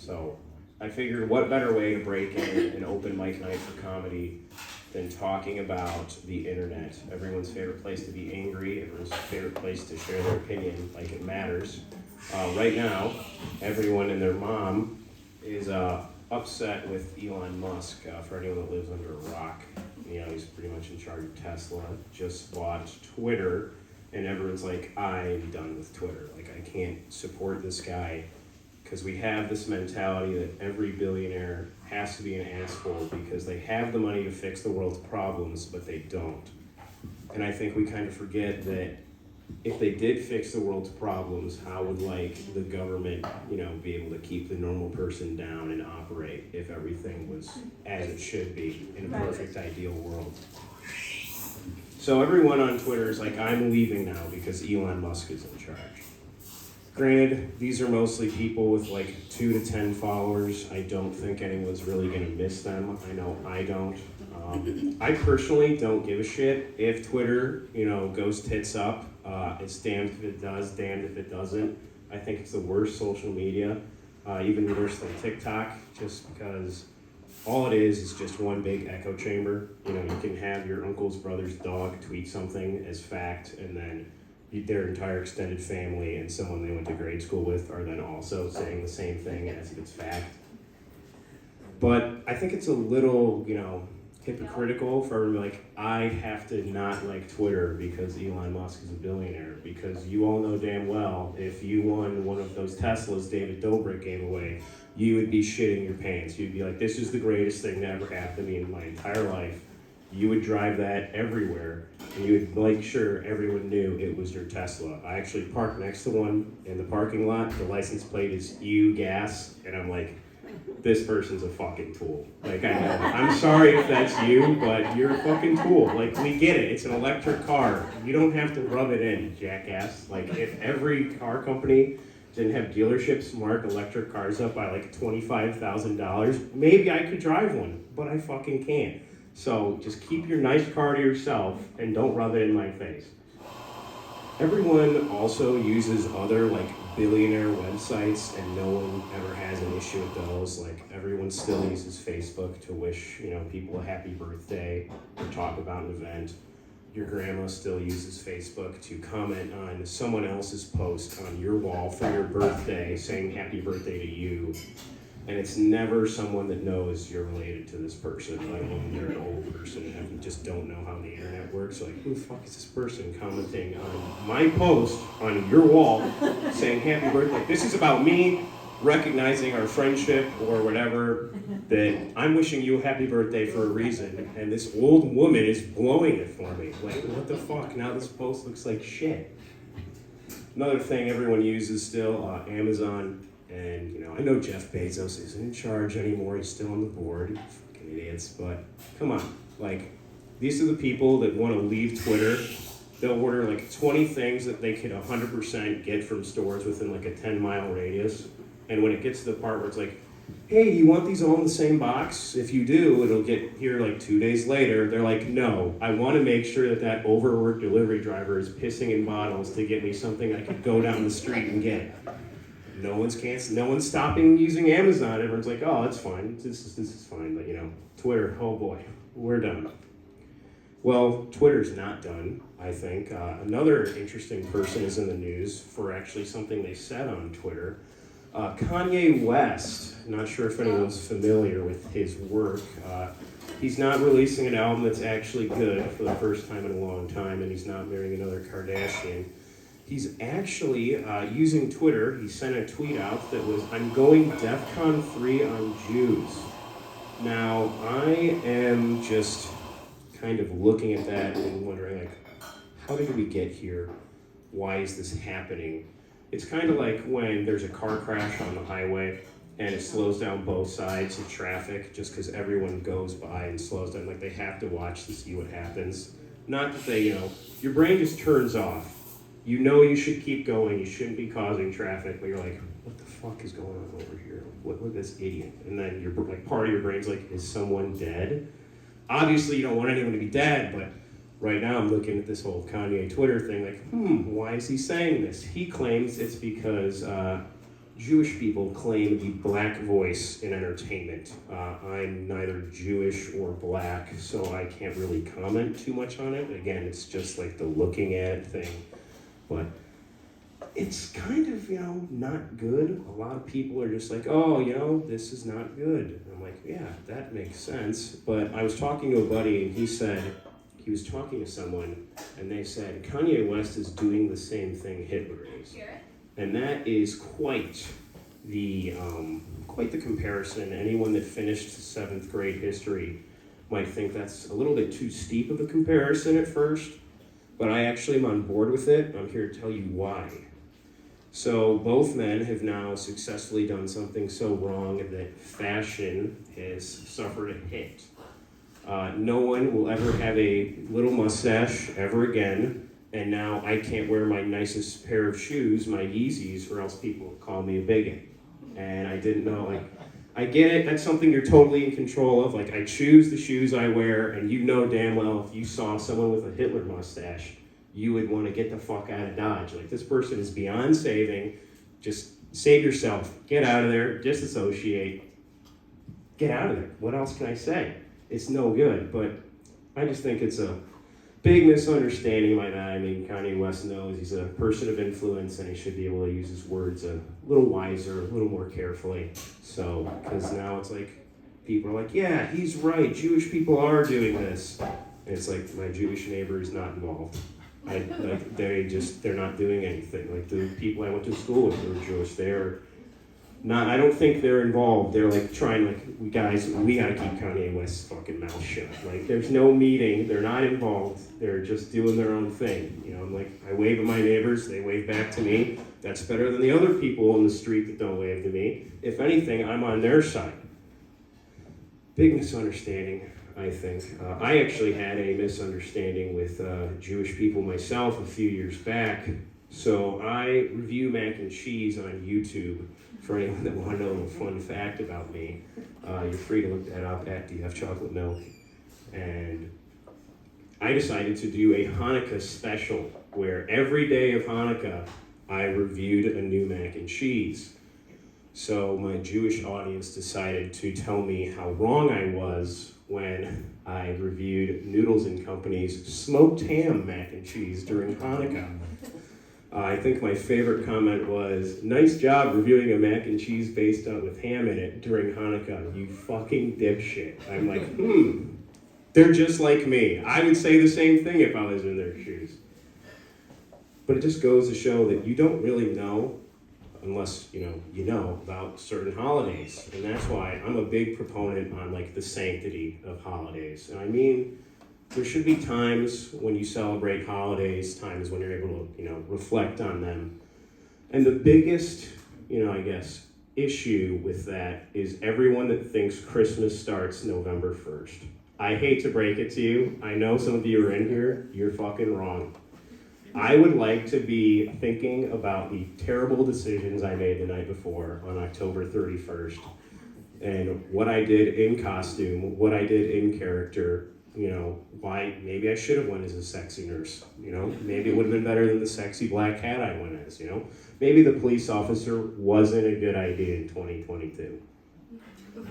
So I figured what better way to break in an open mic night for comedy than talking about the internet. Everyone's favorite place to be angry, everyone's favorite place to share their opinion like it matters. Right now, everyone and their mom is upset with Elon Musk. For anyone that lives under a rock, he's pretty much in charge of Tesla. Just bought Twitter, and everyone's like, I'm done with Twitter. Like, I can't support this guy, because we have this mentality that every billionaire has to be an asshole because they have the money to fix the world's problems, but they don't. And I think we kind of forget that if they did fix the world's problems, how would the government, be able to keep the normal person down and operate if everything was as it should be in a perfect ideal world? So everyone on Twitter is like, I'm leaving now because Elon Musk is in charge. Granted, these are mostly people with 2 to 10 followers. I don't think anyone's really gonna miss them. I know I don't. I personally don't give a shit if Twitter, goes tits up. It's damned if it does, damned if it doesn't. I think it's the worst social media, even worse than TikTok, just because all it is just one big echo chamber. You can have your uncle's brother's dog tweet something as fact, and then their entire extended family and someone they went to grade school with are then also saying the same thing as if it's fact. But I think it's a little, hypocritical for I have to not like Twitter because Elon Musk is a billionaire, because you all know damn well if you won one of those Teslas David Dobrik gave away, you would be shitting your pants. You'd be like, this is the greatest thing that ever happened to me in my entire life. You would drive that everywhere, and you would make sure everyone knew it was your Tesla. I actually parked next to one in the parking lot. The license plate is EU gas, and I'm like, this person's a fucking tool. I know. I'm sorry if that's you, but you're a fucking tool. We get it. It's an electric car. You don't have to rub it in, jackass. If every car company didn't have dealerships mark electric cars up by $25,000, maybe I could drive one, but I fucking can't. So just keep your nice car to yourself and don't rub it in my face. Everyone also uses other billionaire websites, and no one ever has an issue with those. Everyone still uses Facebook to wish people a happy birthday or talk about an event. Your grandma still uses Facebook to comment on someone else's post on your wall for your birthday, saying happy birthday to you. And it's never someone that knows you're related to this person, let alone they're an old person and just don't know how the internet works. Who the fuck is this person commenting on my post on your wall saying happy birthday? This is about me recognizing our friendship or whatever, that I'm wishing you a happy birthday for a reason, and this old woman is blowing it for me. What the fuck? Now this post looks like shit. Another thing everyone uses still, Amazon. And, I know Jeff Bezos isn't in charge anymore. He's still on the board. Fucking idiots. But, come on. These are the people that want to leave Twitter. They'll order, 20 things that they could 100% get from stores within, a 10-mile radius. And when it gets to the part where it's hey, you want these all in the same box? If you do, it'll get here, 2 days later. They're like, no, I want to make sure that overworked delivery driver is pissing in bottles to get me something I could go down the street and get. No one's stopping using Amazon. Everyone's like, oh, it's fine. This is fine. But, Twitter, oh boy, we're done. Well, Twitter's not done, I think. Another interesting person is in the news for actually something they said on Twitter. Kanye West, not sure if anyone's familiar with his work. He's not releasing an album that's actually good for the first time in a long time, and he's not marrying another Kardashian. He's actually using Twitter. He sent a tweet out that was, I'm going DEFCON 3 on Jews. Now, I am just kind of looking at that and wondering, how did we get here? Why is this happening? It's kind of like when there's a car crash on the highway and it slows down both sides of traffic just because everyone goes by and slows down. They have to watch to see what happens. Not that they, your brain just turns off. You should keep going, you shouldn't be causing traffic, but you're like, what the fuck is going on over here? Look at this idiot. And then you're part of your brain's is someone dead? Obviously you don't want anyone to be dead, but right now I'm looking at this whole Kanye Twitter thing, why is he saying this? He claims it's because Jewish people claim the black voice in entertainment. I'm neither Jewish or black, so I can't really comment too much on it. Again, it's just like the looking at it thing. But it's kind of, not good. A lot of people are just like, oh, this is not good. And I'm like, yeah, that makes sense. But I was talking to a buddy, and he was talking to someone, and they said, Kanye West is doing the same thing Hitler is. And that is quite the comparison. Anyone that finished 7th grade history might think that's a little bit too steep of a comparison at first, but I actually am on board with it. I'm here to tell you why. So both men have now successfully done something so wrong that fashion has suffered a hit. No one will ever have a little mustache ever again. And now I can't wear my nicest pair of shoes, my Yeezys, or else people will call me a bigot. And I didn't know, I get it, that's something you're totally in control of. I choose the shoes I wear, and you know damn well if you saw someone with a Hitler mustache, you would want to get the fuck out of Dodge. This person is beyond saving. Just save yourself. Get out of there. Disassociate. Get out of there. What else can I say? It's no good, but I just think it's a big misunderstanding by that. I mean, Kanye West knows he's a person of influence, and he should be able to use his words a little wiser, a little more carefully. So, because now it's like, people are like, yeah, he's right, Jewish people are doing this. And it's like, my Jewish neighbor is not involved. They're not doing anything. The people I went to school with who were Jewish, they're not, I don't think they're involved. They're trying, guys, we gotta keep Kanye West's fucking mouth shut. There's no meeting, they're not involved, they're just doing their own thing. I wave at my neighbors, they wave back to me. That's better than the other people in the street that don't wave to me. If anything, I'm on their side. Big misunderstanding, I think. I actually had a misunderstanding with Jewish people myself a few years back. So I review mac and cheese on YouTube. For anyone that want to know a fun fact about me, you're free to look that up at Do You Have Chocolate Milk? And I decided to do a Hanukkah special where every day of Hanukkah I reviewed a new mac and cheese. So my Jewish audience decided to tell me how wrong I was when I reviewed Noodles and Company's smoked ham mac and cheese during Hanukkah. I think my favorite comment was, nice job reviewing a mac and cheese based on with ham in it during Hanukkah, you fucking dipshit. I'm like, they're just like me. I would say the same thing if I was in their shoes. But it just goes to show that you don't really know unless, you know about certain holidays. And that's why I'm a big proponent on the sanctity of holidays. And I mean, there should be times when you celebrate holidays, times when you're able to, reflect on them. And the biggest, issue with that is everyone that thinks Christmas starts November 1st. I hate to break it to you. I know some of you are in here. You're fucking wrong. I would like to be thinking about the terrible decisions I made the night before on October 31st and what I did in costume, what I did in character, why maybe I should have went as a sexy nurse, maybe it would have been better than the sexy black cat I went as, maybe the police officer wasn't a good idea in 2022,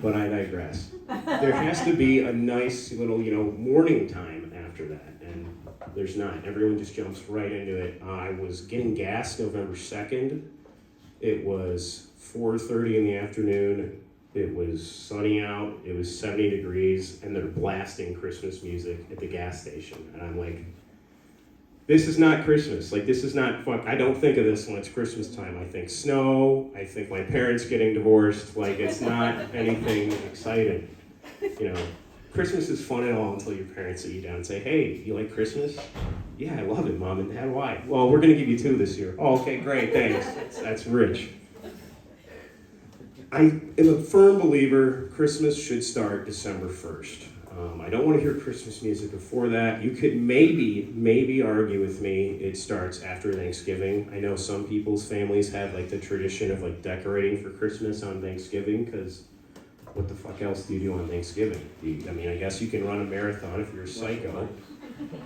but I digress. There has to be a nice little, morning time after that, and there's not. Everyone just jumps right into it. I was getting gas November 2nd. It was 4:30 in the afternoon. It was sunny out, it was 70 degrees, and they're blasting Christmas music at the gas station. And I'm like, this is not Christmas. This is not fun. I don't think of this when it's Christmas time. I think snow, I think my parents getting divorced. It's not anything exciting. Christmas is fun and all until your parents sit you down and say, hey, you like Christmas? Yeah, I love it, Mom and Dad. Why? Well, we're gonna give you 2 this year. Oh, okay, great, thanks. That's rich. I am a firm believer Christmas should start December 1st. I don't want to hear Christmas music before that. You could maybe argue with me it starts after Thanksgiving. I know some people's families have the tradition of decorating for Christmas on Thanksgiving, because what the fuck else do you do on Thanksgiving? I guess you can run a marathon if you're a psycho.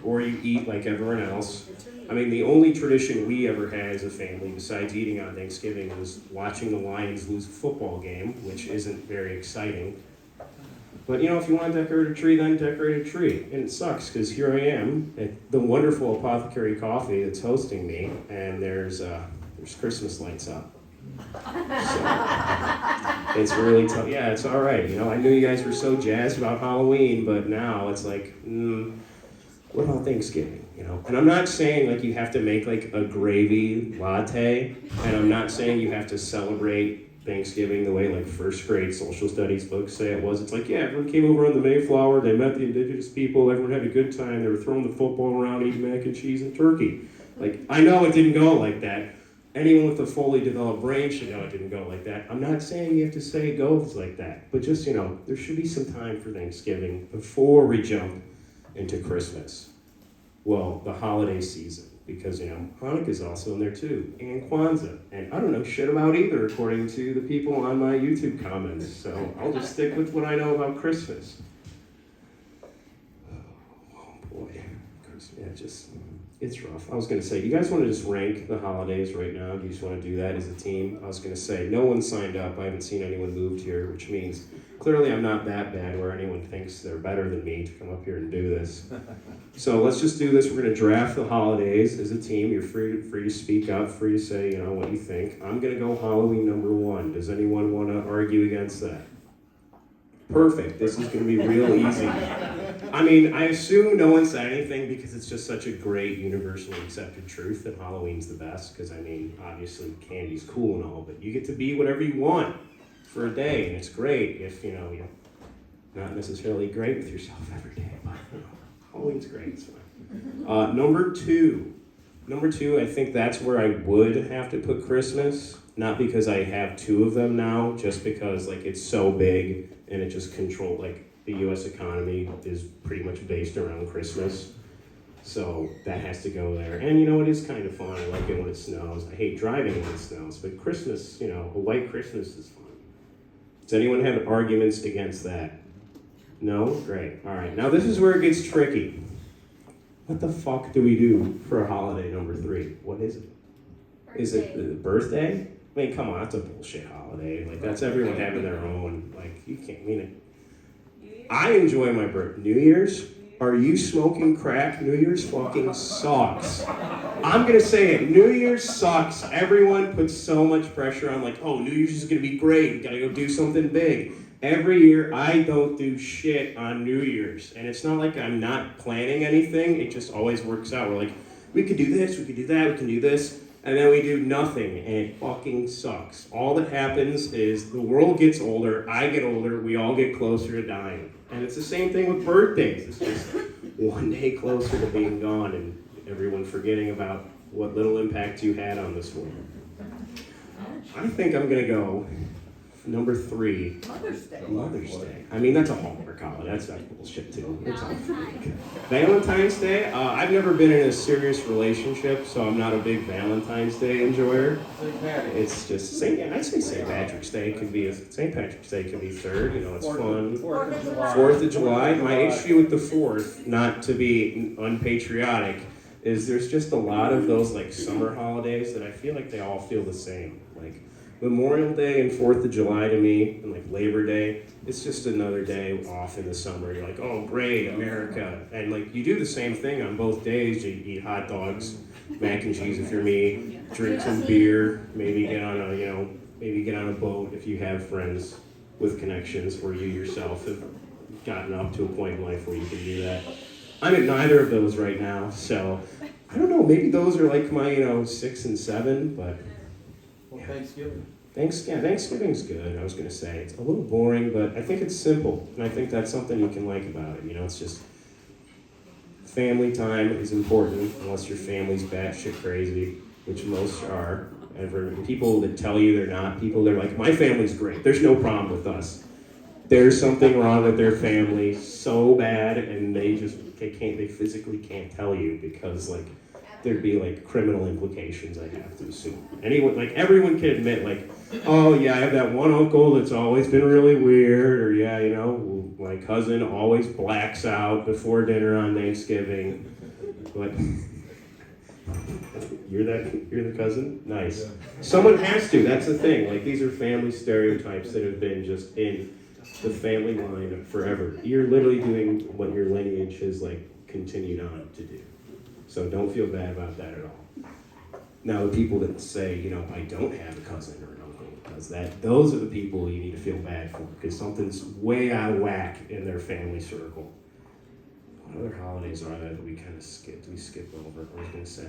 or you eat like everyone else. I mean, the only tradition we ever had as a family, besides eating on Thanksgiving, was watching the Lions lose a football game, which isn't very exciting. But you know, if you want to decorate a tree, then decorate a tree. And it sucks, because here I am at the wonderful Apothecary Coffee that's hosting me, and there's Christmas lights up. So, it's really tough. Yeah, it's all right. You know, I knew you guys were so jazzed about Halloween, but now it's like, what about Thanksgiving? You know, and I'm not saying like you have to make like a gravy latte, and I'm not saying you have to celebrate Thanksgiving the way like first grade social studies books say it was. It's like, yeah, everyone came over on the Mayflower, they met the indigenous people, everyone had a good time, they were throwing the football around, eating mac and cheese and turkey. Like, I know it didn't go like that. Anyone with a fully developed brain should know it didn't go like that. I'm not saying you have to say it goes like that, but just, you know, there should be some time for Thanksgiving before we jump into Christmas. Well, the holiday season, because, you know, Hanukkah's also in there too, and Kwanzaa, and I don't know shit about either according to the people on my YouTube comments, so I'll just stick with what I know about Christmas. Oh boy, Christmas, it's rough. I was going to say, you guys want to just rank the holidays right now? Do you just want to do that as a team? I was going to say, no one signed up. I haven't seen anyone moved here, which means clearly I'm not that bad where anyone thinks they're better than me to come up here and do this. So let's just do this. We're going to draft the holidays as a team. You're free to speak up, free to say, you know, what you think. I'm going to go Halloween number 1. Does anyone want to argue against that? Perfect. This is going to be real easy. I mean, I assume no one said anything because it's just such a great universally accepted truth that Halloween's the best. Because, I mean, obviously candy's cool and all, but you get to be whatever you want for a day, and it's great if, you know, you're not necessarily great with yourself every day, but, you know, Halloween's great, it's fine. Number two, I think that's where I would have to put Christmas, not because I have 2 of them now, just because, like, it's so big, and it just controls, like, the U.S. economy is pretty much based around Christmas. So that has to go there. And, you know, it is kind of fun. I like it when it snows. I hate driving when it snows, but Christmas, you know, a white Christmas is fun. Does anyone have arguments against that? No? Great. All right. Now this is where it gets tricky. What the fuck do we do for a holiday number 3? What is it? Birthday. Is it the birthday? I mean, come on, that's a bullshit holiday. Like, that's everyone having their own. Like, you can't mean it. I enjoy my birthday. New Year's? Are you smoking crack? New Year's fucking sucks. I'm gonna say it. New Year's sucks. Everyone puts so much pressure on, like, oh, New Year's is gonna be great. You gotta go do something big. Every year, I don't do shit on New Year's. And it's not like I'm not planning anything. It just always works out. We're like, we could do this, we could do that, we can do this. And then we do nothing, and it fucking sucks. All that happens is the world gets older, I get older, we all get closer to dying. And it's the same thing with birthdays. It's just one day closer to being gone and everyone forgetting about what little impact you had on this world. I think I'm gonna go number 3. Mother's Day. I mean, that's a Hallmark holiday. That's bullshit too. It's all fake. Valentine's Day. I've never been in a serious relationship, so I'm not a big Valentine's Day enjoyer. It's just I'd say St. Patrick's Day can be St. Patrick's Day can be 3rd. You know, it's fun. 4th of July. My issue with the 4th, not to be unpatriotic, is there's just a lot of those like summer holidays that I feel like they all feel the same. Like Memorial Day and 4th of July to me, and like Labor Day, it's just another day off in the summer. You're like, oh great, America. And like you do the same thing on both days. You eat hot dogs, mac and cheese if you're me, drink some beer, maybe get on a boat if you have friends with connections, or you yourself have gotten up to a point in life where you can do that. I'm at neither of those right now, so I don't know, maybe those are like my 6 and 7, but Thanksgiving. Thanksgiving's good. I was going to say it's a little boring, but I think it's simple, and I think that's something you can like about it. You know, it's just family time is important, unless your family's batshit crazy, which most are. And for people that tell you they're not, they're like, my family's great. There's no problem with us. There's something wrong with their family so bad, and they physically can't tell you because there'd be criminal implications, I have to assume. Everyone can admit, oh yeah, I have that one uncle that's always been really weird, or yeah, you know, my cousin always blacks out before dinner on Thanksgiving. Like, you're the cousin? Nice. Yeah. Someone has to, that's the thing. Like, these are family stereotypes that have been just in the family line forever. You're literally doing what your lineage has, like, continued on to do. So don't feel bad about that at all. Now, the people that say, you know, I don't have a cousin or an uncle, because those are the people you need to feel bad for, because something's way out of whack in their family circle. What other holidays are there that we kind of skipped? We skipped over. I was going to say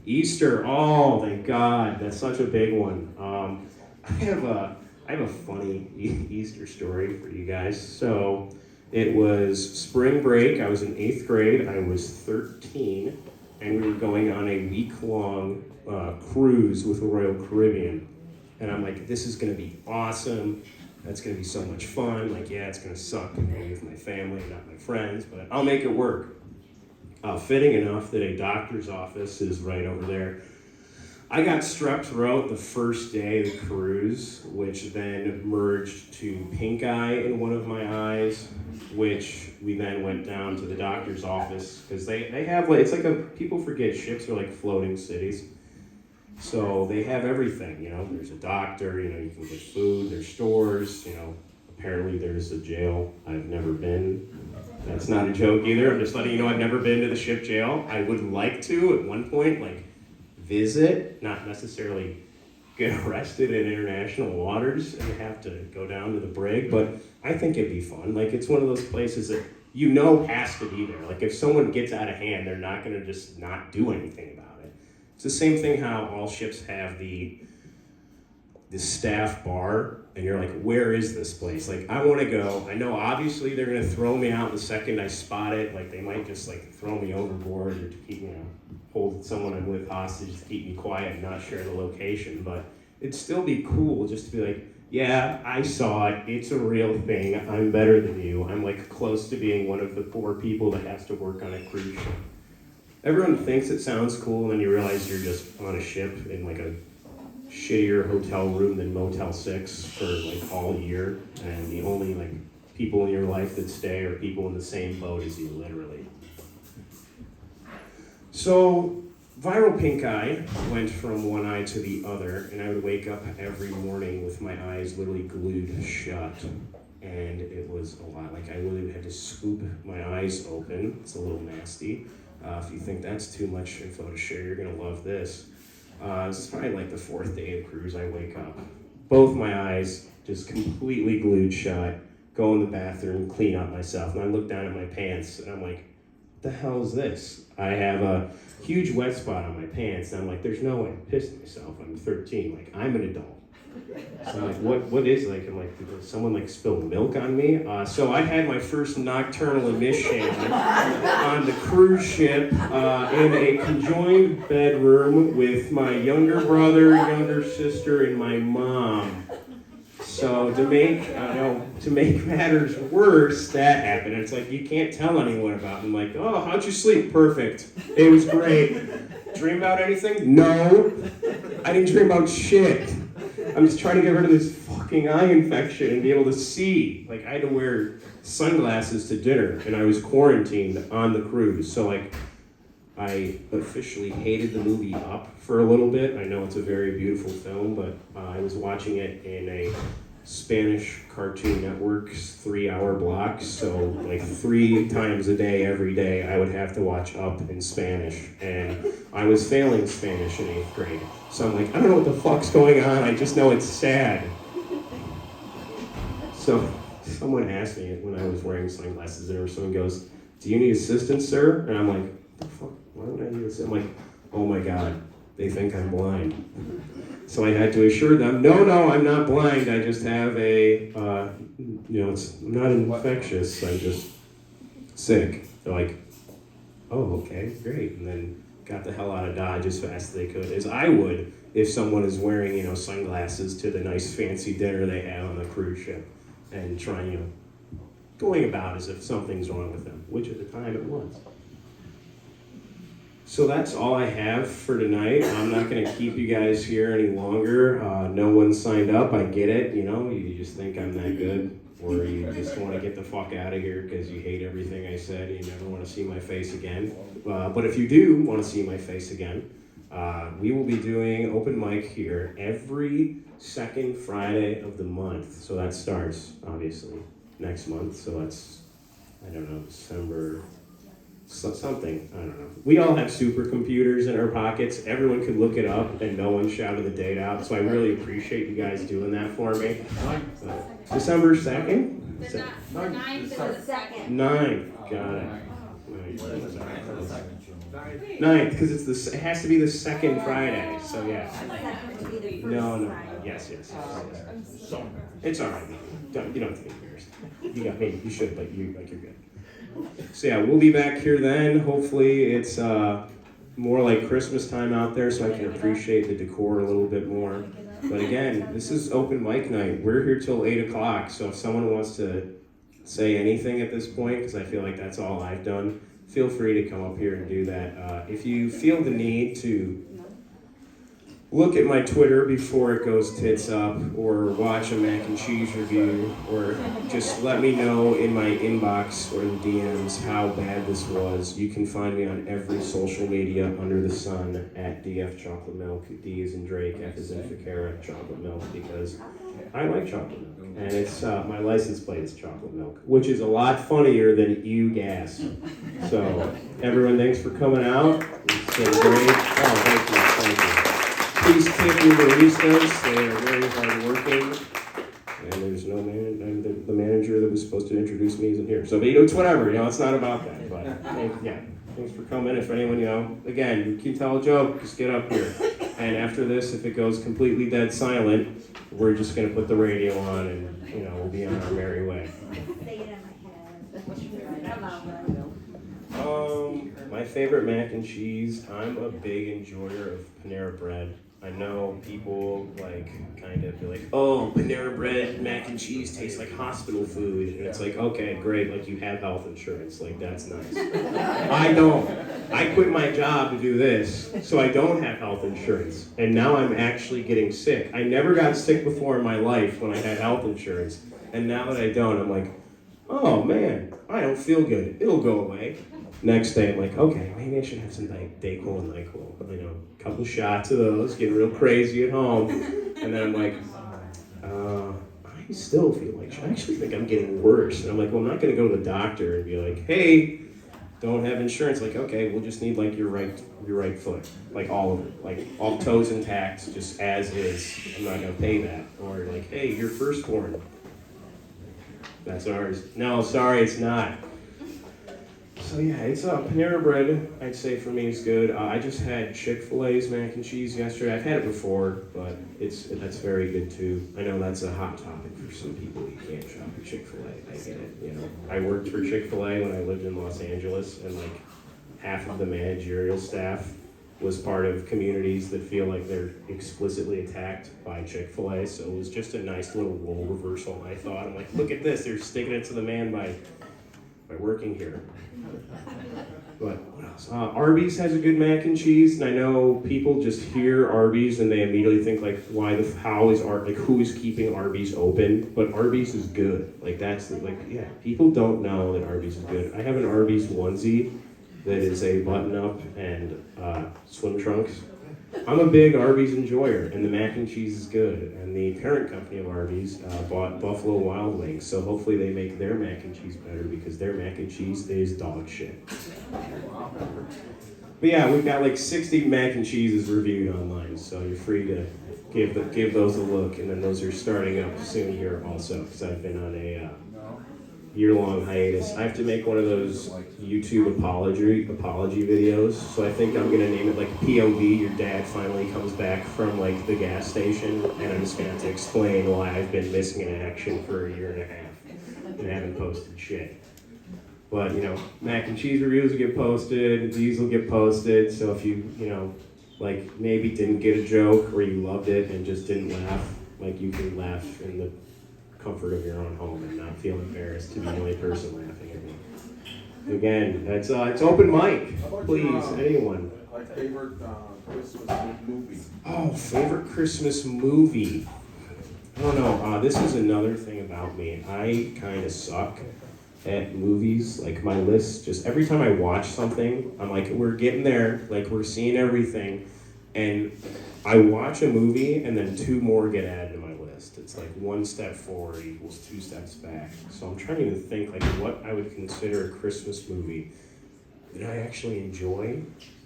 Easter. Oh, thank God, that's such a big one. I have a funny Easter story for you guys. So it was spring break. I was in 8th grade. I was 13, and we were going on a week-long cruise with the Royal Caribbean. And I'm like, this is going to be awesome. That's going to be so much fun. Like, yeah, it's going to suck being with my family, not my friends, but I'll make it work. Fitting enough that a doctor's office is right over there. I got strep throat the first day of the cruise, which then merged to pink eye in one of my eyes, which we then went down to the doctor's office, because they have, like, it's like people forget ships are like floating cities. So they have everything, you know, there's a doctor, you know, you can get food, there's stores, you know, apparently there's a jail. I've never been. That's not a joke either. I'm just letting you know I've never been to the ship jail. I would like to at one point, like, visit, not necessarily get arrested in international waters and have to go down to the brig, but I think it'd be fun. Like, it's one of those places that you know has to be there. Like, if someone gets out of hand, they're not gonna just not do anything about it. It's the same thing how all ships have the staff bar, and you're like, where is this place? Like, I want to go. I know obviously they're going to throw me out the second I spot it. Like, they might just like throw me overboard or to keep, you know, hold someone I'm with hostage to keep me quiet and not share the location. But it'd still be cool just to be like, yeah, I saw it. It's a real thing. I'm better than you. I'm like close to being one of the poor people that has to work on a cruise ship. Everyone thinks it sounds cool, and then you realize you're just on a ship in like a shittier hotel room than Motel 6 for like all year, and the only like people in your life that stay are people in the same boat as you, literally. So viral pink eye went from one eye to the other, and I would wake up every morning with my eyes literally glued shut, and it was a lot. Like, I literally had to scoop my eyes open. It's a little nasty. If you think that's too much info to share, you're gonna love this. This is probably like the 4th day of cruise. I wake up, both my eyes just completely glued shut, go in the bathroom, clean up myself, and I look down at my pants, and I'm like, what the hell is this? I have a huge wet spot on my pants, and I'm like, there's no way I pissed myself. I'm 13, like, I'm an adult. So I'm like, what is, like, I'm like, did someone like spill milk on me? So I had my first nocturnal emission on the cruise ship in a conjoined bedroom with my younger brother, younger sister, and my mom. So to make matters worse, that happened. And it's like, you can't tell anyone about it. I'm like, oh, how'd you sleep? Perfect. It was great. Dream about anything? No. I didn't dream about shit. I'm just trying to get rid of this fucking eye infection and be able to see. Like, I had to wear sunglasses to dinner, and I was quarantined on the cruise. So, like, I officially hated the movie Up for a little bit. I know it's a very beautiful film, but I was watching it in a Spanish Cartoon Network's 3-hour blocks. So, like, 3 times a day, every day, I would have to watch Up in Spanish. And I was failing Spanish in 8th grade. So I'm like, I don't know what the fuck's going on, I just know it's sad. So someone asked me when I was wearing sunglasses, and someone goes, do you need assistance, sir? And I'm like, what the fuck, why would I need assistance? I'm like, oh my God, they think I'm blind. So I had to assure them, no, I'm not blind, I just have a, I'm not infectious, I'm just sick. They're like, oh, okay, great. And then got the hell out of Dodge as fast as they could, as I would if someone is wearing, sunglasses to the nice fancy dinner they have on the cruise ship and trying, going about as if something's wrong with them, which at the time it was. So that's all I have for tonight. I'm not going to keep you guys here any longer. No one signed up. I get it. You just think I'm that good, or you just want to get the fuck out of here because you hate everything I said and you never want to see my face again. But if you do want to see my face again, we will be doing open mic here every second Friday of the month. So that starts, obviously, next month. So that's, I don't know, December... something, I don't know. We all have supercomputers in our pockets. Everyone could look it up and no one shouted the date out. So I really appreciate you guys doing that for me. December 2nd? The 9th to the 2nd. 9th, got it. 9th, because it has to be the second Friday, so yeah. No, yes. It's all right. You don't have to be embarrassed. You got me. You should, but you're good. So yeah, we'll be back here then. Hopefully it's more like Christmas time out there so I can appreciate the decor a little bit more. But again, this is open mic night. We're here till 8 o'clock, so if someone wants to say anything at this point, because I feel like that's all I've done, feel free to come up here and do that. If you feel the need to look at my Twitter before it goes tits up, or watch a mac and cheese review, or just let me know in my inbox or the DMs how bad this was. You can find me on every social media under the sun at DF Chocolate Milk. D is in Drake, F is in Ficara, Chocolate Milk, because I like chocolate milk. And it's my license plate is chocolate milk, which is a lot funnier than you gas. So everyone, thanks for coming out. It's been great. Oh, thank you. Please tip your baristas. They are very hardworking. And there's no man, and the manager that was supposed to introduce me isn't here. So, but it's whatever, it's not about that. But thanks for coming. If anyone, again, you can tell a joke, just get up here. And after this, if it goes completely dead silent, we're just going to put the radio on and, we'll be on our merry way. My favorite mac and cheese, I'm a big enjoyer of Panera Bread. I know people kind of be like, oh, Panera Bread mac and cheese tastes like hospital food. And it's like, okay, great, you have health insurance, that's nice. I don't. I quit my job to do this, so I don't have health insurance. And now I'm actually getting sick. I never got sick before in my life when I had health insurance. And now that I don't, I'm like, oh man, I don't feel good. It'll go away. Next day, I'm like, okay, maybe I should have some Dayquil and NyQuil. A couple shots of those, getting real crazy at home. And then I'm like, I still feel I actually think I'm getting worse. And I'm like, well, I'm not going to go to the doctor and be like, hey, don't have insurance. Okay, we'll just need your right foot, all of it, all toes intact, just as is. I'm not going to pay that. Or hey, your firstborn. That's ours. No, sorry, it's not. So yeah, it's Panera Bread, I'd say for me is good. I just had Chick-fil-A's mac and cheese yesterday. I've had it before, but that's very good too. I know that's a hot topic for some people. You can't shop at Chick-fil-A. I get it. I worked for Chick-fil-A when I lived in Los Angeles, and half of the managerial staff was part of communities that feel like they're explicitly attacked by Chick-fil-A. So it was just a nice little role reversal. I thought, I'm like, look at this, they're sticking it to the man by working here. But what else? Arby's has a good mac and cheese, and I know people just hear Arby's and they immediately think who is keeping Arby's open? But Arby's is good. People don't know that Arby's is good. I have an Arby's onesie that is a button-up and swim trunks. I'm a big Arby's enjoyer, and the mac and cheese is good. And the parent company of Arby's bought Buffalo Wild Wings, so hopefully they make their mac and cheese better because their mac and cheese is dog shit. But yeah, we've got 60 mac and cheeses reviewed online, so you're free to give those a look, and then those are starting up soon here also, because I've been on a year-long hiatus. I have to make one of those YouTube apology videos, so I think I'm gonna name it POV. Your dad finally comes back from the gas station, and I'm just gonna have to explain why I've been missing in action for a year and a half and haven't posted shit. But mac and cheese reviews will get posted, these will get posted. So if you maybe didn't get a joke or you loved it and just didn't laugh, you can laugh in the comfort of your own home and not feel embarrassed to be the only person laughing at me. Again, it's open mic. How about Please, your, anyone. Like favorite Christmas movie? Oh, favorite Christmas movie. I don't know. This is another thing about me. I kind of suck at movies. Like my list, just every time I watch something, I'm like, we're getting there. Like we're seeing everything, and I watch a movie, and then two more get added to my list. It's like one step forward equals two steps back. So I'm trying to think like what I would consider a Christmas movie that I actually enjoy.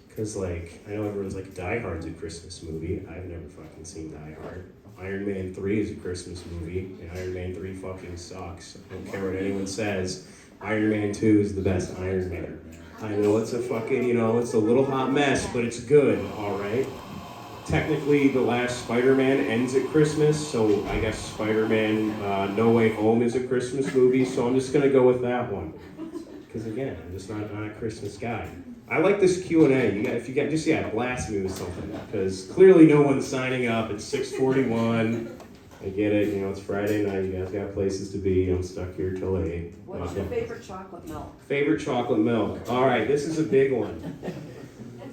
Because, like, I know everyone's like, Die Hard's a Christmas movie. I've never fucking seen Die Hard. Iron Man 3 is a Christmas movie, and Iron Man 3 fucking sucks. I don't care what anyone says. Iron Man 2 is the best Iron Man. I know it's a fucking, it's a little hot mess, but it's good, alright? Technically, the last Spider-Man ends at Christmas, so I guess Spider-Man No Way Home is a Christmas movie, so I'm just gonna go with that one. Because, again, I'm just not a Christmas guy. I like this Q&A. If you got, just blast me with something, because clearly no one's signing up. It's 6:41. I get it. It's Friday night. You guys got places to be. I'm stuck here till 8. What's your favorite chocolate milk? Favorite chocolate milk. All right, this is a big one.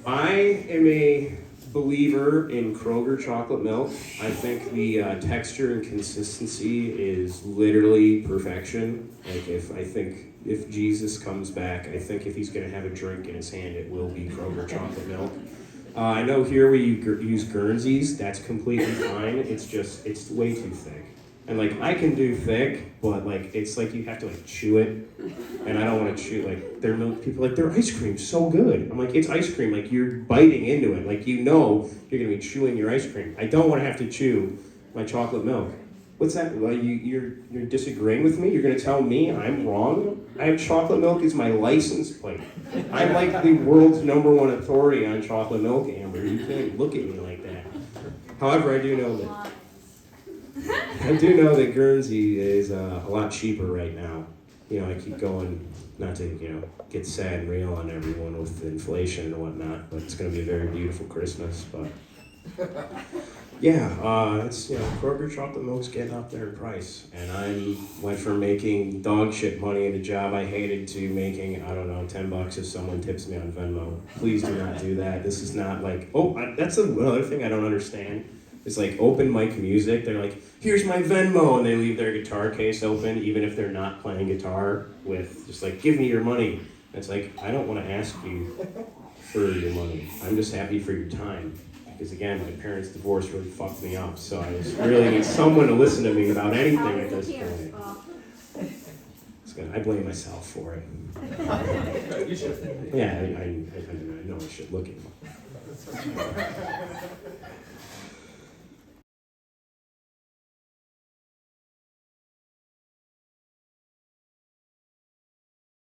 I am a believer in Kroger chocolate milk. I think the texture and consistency is literally perfection. Like if Jesus comes back, I think if he's going to have a drink in his hand, it will be Kroger chocolate milk. I know here we use Guernseys. That's completely fine. It's way too thick. And like I can do thick, but like it's like you have to like chew it, and I don't want to chew. Like people like their ice cream's so good. I'm like, it's ice cream. Like you're biting into it. Like you're gonna be chewing your ice cream. I don't want to have to chew my chocolate milk. What's that? Well, you're disagreeing with me? You're gonna tell me I'm wrong? I have chocolate milk as my license plate. I'm like the world's #1 authority on chocolate milk, Amber. You can't look at me like that. However, I do know that Guernsey is a lot cheaper right now. I keep going, not to get sad and real on everyone with inflation and whatnot, but it's gonna be a very beautiful Christmas. But yeah, it's Kroger chocolate milk's getting up there in price, and I went from making dog shit money at a job I hated to making $10 if someone tips me on Venmo. Please do not do that. This is not like that's another thing I don't understand. It's like open mic music. They're like, here's my Venmo, and they leave their guitar case open, even if they're not playing guitar. With just like, give me your money. And it's like, I don't want to ask you for your money. I'm just happy for your time. Because again, my parents' divorce really fucked me up, so I just really need someone to listen to me about anything at this point. I blame myself for it. You should. Yeah, I know I should look at it.